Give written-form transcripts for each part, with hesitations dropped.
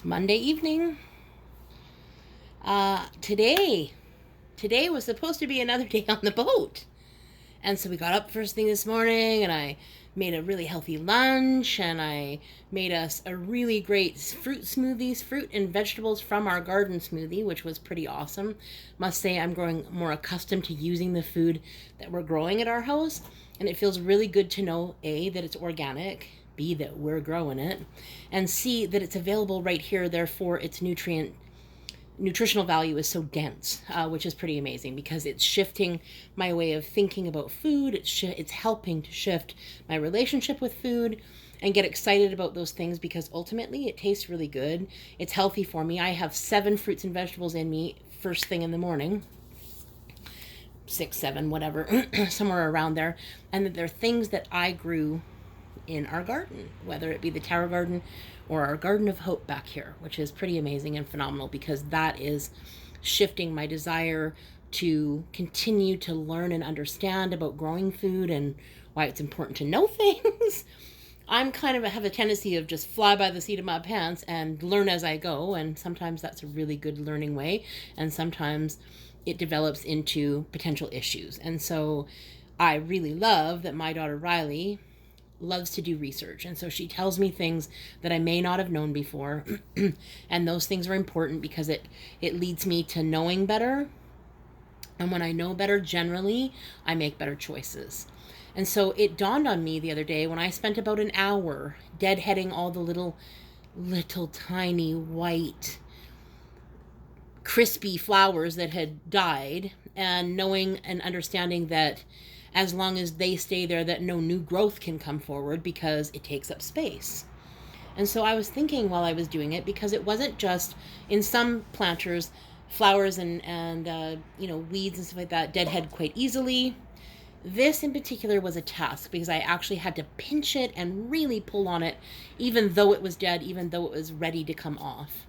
Monday evening. Today was supposed to be another day on the boat. And so we got up first thing this morning and I made a really healthy lunch and I made us a really great fruit and vegetables from our garden smoothie, which was pretty awesome. Must say I'm growing more accustomed to using the food that we're growing at our house, and it feels really good to know A, that it's organic, B, that we're growing it, and C, that it's available right here, therefore its nutritional value is so dense, which is pretty amazing because it's shifting my way of thinking about food. It's helping to shift my relationship with food and get excited about those things because ultimately it tastes really good. It's healthy for me. I have 7 fruits and vegetables in me first thing in the morning. 6, 7, whatever, somewhere around there. And they're things that I grew in our garden, whether it be the Tower Garden or our Garden of Hope back here, which is pretty amazing and phenomenal because that is shifting my desire to continue to learn and understand about growing food and why it's important to know things. I'm kind of have a tendency of just fly by the seat of my pants and learn as I go, and sometimes that's a really good learning way, and sometimes it develops into potential issues. And so I really love that my daughter Riley loves to do research, and so she tells me things that I may not have known before. And those things are important because it leads me to knowing better, and when I know better, generally I make better choices. And so it dawned on me the other day when I spent about an hour deadheading all the little tiny white crispy flowers that had died, and knowing and understanding that as long as they stay there, that no new growth can come forward because it takes up space. And so I was thinking while I was doing it, because it wasn't just in some planters, flowers and weeds and stuff like that deadhead quite easily. This in particular was a task because I actually had to pinch it and really pull on it, even though it was dead, even though it was ready to come off.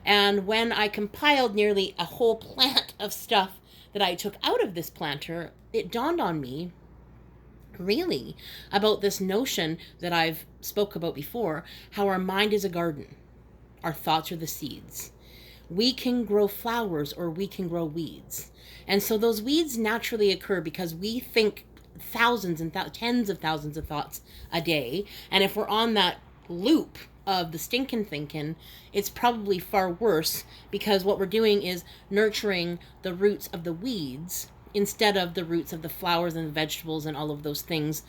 And when I compiled nearly a whole plant of stuff that I took out of this planter, it dawned on me really about this notion that I've spoke about before, how our mind is a garden. Our thoughts are the seeds. We can grow flowers or we can grow weeds. And so those weeds naturally occur because we think thousands and tens of thousands of thoughts a day. And if we're on that loop of the stinking thinking, it's probably far worse because what we're doing is nurturing the roots of the weeds instead of the roots of the flowers and the vegetables and all of those things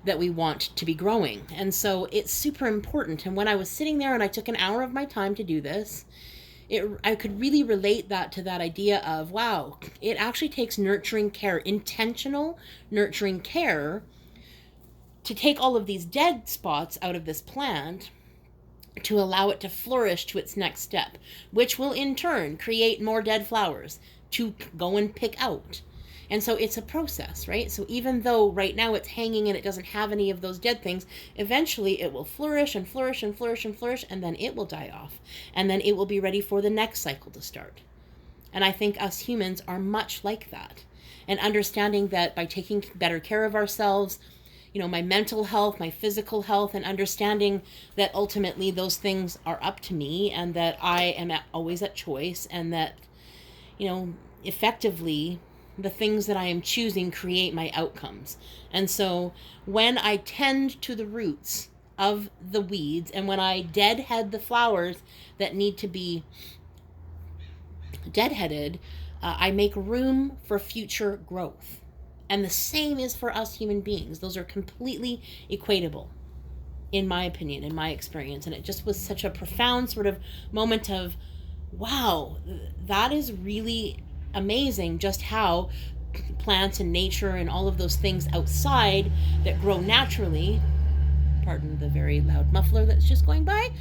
that we want to be growing. And so it's super important. And when I was sitting there and I took an hour of my time to do this, I could really relate that to that idea of, wow, it actually takes nurturing care, intentional nurturing care, to take all of these dead spots out of this plant to allow it to flourish to its next step, which will in turn create more dead flowers to go and pick out. And so it's a process, right? So even though right now it's hanging and it doesn't have any of those dead things, eventually it will flourish and flourish and flourish and flourish, and then it will die off. And then it will be ready for the next cycle to start. And I think us humans are much like that. And understanding that by taking better care of ourselves, my mental health, my physical health, and understanding that ultimately those things are up to me and that I am always at choice, and that, effectively the things that I am choosing create my outcomes. And so when I tend to the roots of the weeds and when I deadhead the flowers that need to be deadheaded, I make room for future growth. And the same is for us human beings. Those are completely equatable, in my opinion, in my experience. And it just was such a profound sort of moment of, wow, that is really amazing just how plants and nature and all of those things outside that grow naturally, pardon the very loud muffler that's just going by,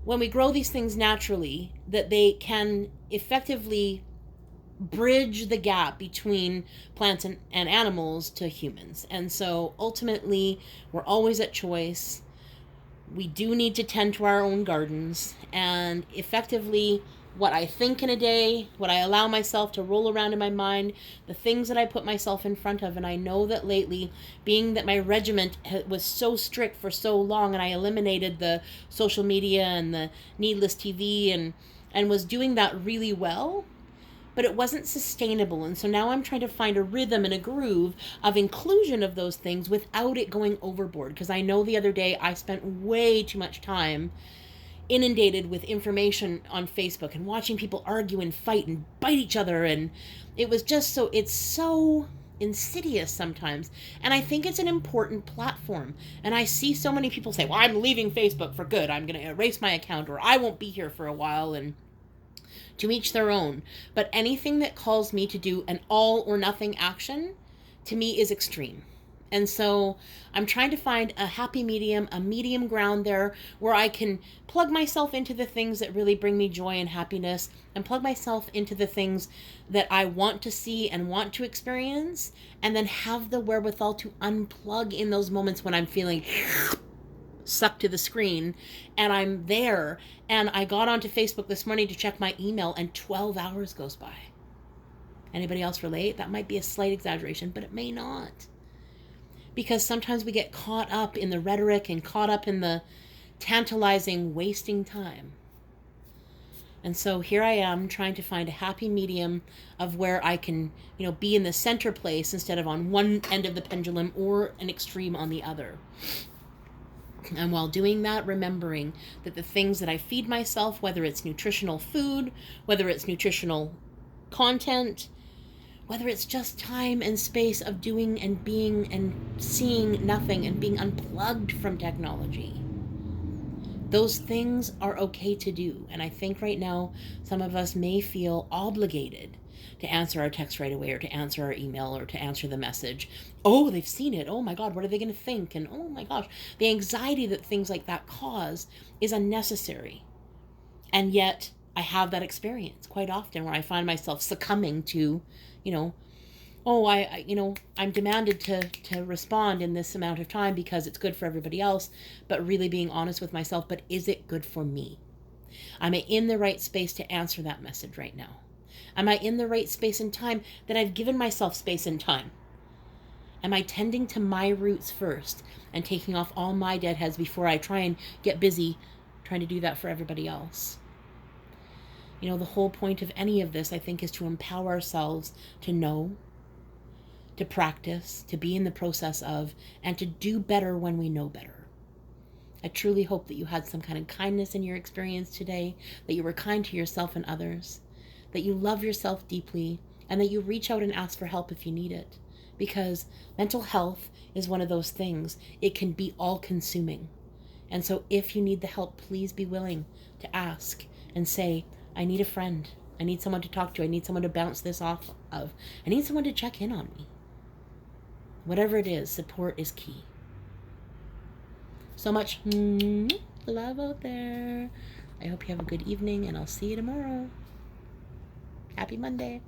when we grow these things naturally, that they can effectively bridge the gap between plants and animals to humans. And so ultimately we're always at choice. We do need to tend to our own gardens, and effectively what I think in a day, what I allow myself to roll around in my mind, the things that I put myself in front of. And I know that lately, being that my regiment was so strict for so long, and I eliminated the social media and the needless TV and was doing that really well, but it wasn't sustainable. And so now I'm trying to find a rhythm and a groove of inclusion of those things without it going overboard. Because I know the other day I spent way too much time inundated with information on Facebook and watching people argue and fight and bite each other. And it was just it's so insidious sometimes. And I think it's an important platform. And I see so many people say, well, I'm leaving Facebook for good. I'm going to erase my account, or I won't be here for a while. And to each their own. But anything that calls me to do an all or nothing action, to me, is extreme. And so I'm trying to find a happy medium, a medium ground there where I can plug myself into the things that really bring me joy and happiness, and plug myself into the things that I want to see and want to experience, and then have the wherewithal to unplug in those moments when I'm feeling sucked to the screen and I'm there. And I got onto Facebook this morning to check my email, and 12 hours goes by. Anybody else relate? That might be a slight exaggeration, but it may not. Because sometimes we get caught up in the rhetoric and caught up in the tantalizing wasting time. And so here I am trying to find a happy medium of where I can, be in the center place instead of on one end of the pendulum or an extreme on the other. And while doing that, remembering that the things that I feed myself, whether it's nutritional food, whether it's nutritional content, whether it's just time and space of doing and being and seeing nothing and being unplugged from technology, those things are okay to do. And I think right now, some of us may feel obligated to answer our text right away, or to answer our email, or to answer the message. Oh, they've seen it. Oh my God, what are they going to think? And oh my gosh, the anxiety that things like that cause is unnecessary. And yet I have that experience quite often where I find myself succumbing to, I'm demanded to respond in this amount of time because it's good for everybody else, but really being honest with myself, but is it good for me? Am I in the right space to answer that message right now? Am I in the right space and time that I've given myself space and time? Am I tending to my roots first and taking off all my deadheads before I try and get busy trying to do that for everybody else? The whole point of any of this, I think, is to empower ourselves to know, to practice, to be in the process of, and to do better when we know better. I truly hope that you had some kind of kindness in your experience today, that you were kind to yourself and others, that you love yourself deeply, and that you reach out and ask for help if you need it. Because mental health is one of those things. It can be all-consuming. And so if you need the help, please be willing to ask and say, I need a friend. I need someone to talk to. I need someone to bounce this off of. I need someone to check in on me. Whatever it is, support is key. So much love out there. I hope you have a good evening, and I'll see you tomorrow. Happy Monday.